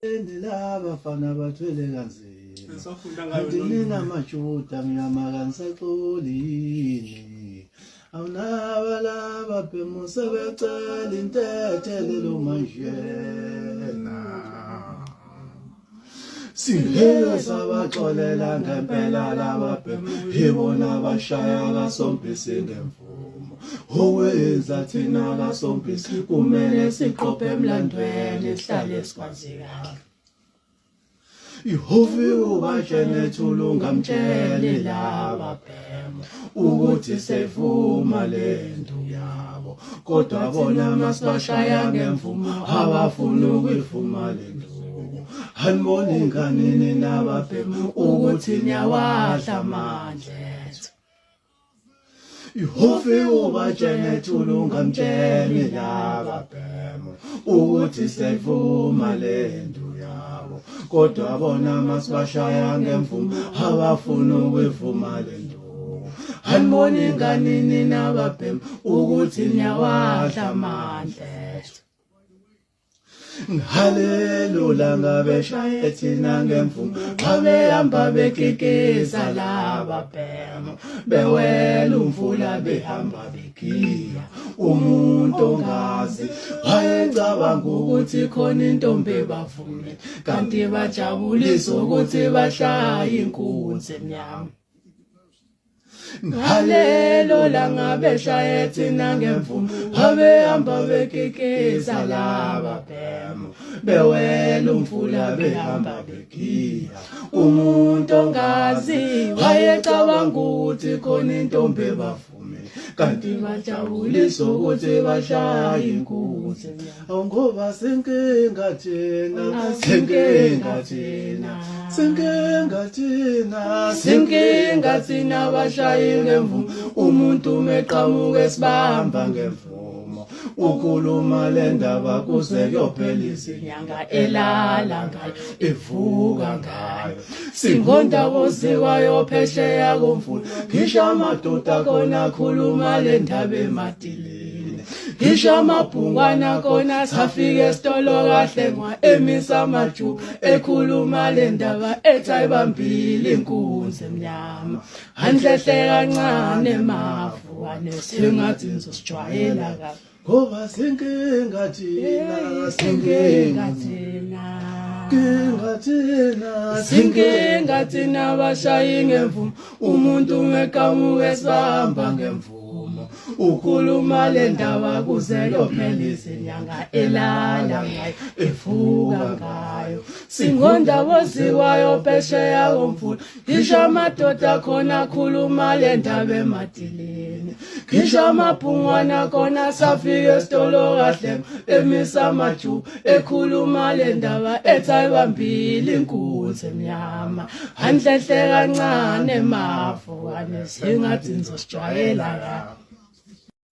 Abafana bathwele kanzima Esafunda ngayo nina majuda ngiyamaka ngisaxolile awunabalaba phemo sebecela intethelelo manjena Singeke sabaxolela ngempela laba phemo yibona abashaya kasompisi ngemvumo owenza thina kasompisi kumele siqophe emlandweni sihlale sikwazi kahle Ihofi ubashene thulunga mtshele laba phemo ukuthi sevuma lento yabo kodwa bona masibashaya ngemvumo abafuna ukuyivuma lento Haniboni nganini naba phemo ukuthi niyawadla manje Ihofi ubashene thulunga mtshele laba phemo ukuthi sevuma lento yabo kodwa bona masibashaya ngemvumo abafuna ukuyivuma lento Haniboni nganini naba phemo ukuthi niyawadla amandla Hallelujah ngabe shaye thina ngemvumo babehamba bekikeza laba phemo bewela umfula behamba begiya umuntu ongazi wayecabanga ukuthi khona intombi bavume kanti bajabulisa ukuthi bashaya inkunzi emnyama Hallelujah ngabe shaye thina ngemvumo babehamba bekikeza laba phemo bewela umfula behamba begiya umuntu ongazi wayecabanga ukuthi khona intombi bavume kanti bajabulisa ukuthi bashaya inkunzi ngoba senkinga thina bashaya ngemvumo umuntu meqhamuka esibamba ngemvumo ukhuluma lendaba kuze kuyophela izinyanga elala ngayo evuka ngayo singondawo ziwayo phesheya komfula ngisho amadoda khona khuluma lendaba emadilini ngisho amabhungwana khona safika esitolo kahle ngwa emisa amajuba ekhuluma lendaba ethi ayibambile inkunzi emnyama handlehle kancane mafu anesingathi nizosijwayela kahle ngoba senkinga thina bashayi ngemvumo umuntu meqhamuka esibamba ngemvumo ukhuluma lendaba kuze kuyophela izinyanga elala ngayo evuka ngayo singondawo ziwayo phesheya komfula ngisho amadoda khona khuluma lendaba emadilini ngisho amabhungwana khona safika esitolo kahle emisa amajuba ekhuluma lendaba ethi ayibambile inkunzi emnyama handlehle kancane mafu anesingathi nizosijwayela kahle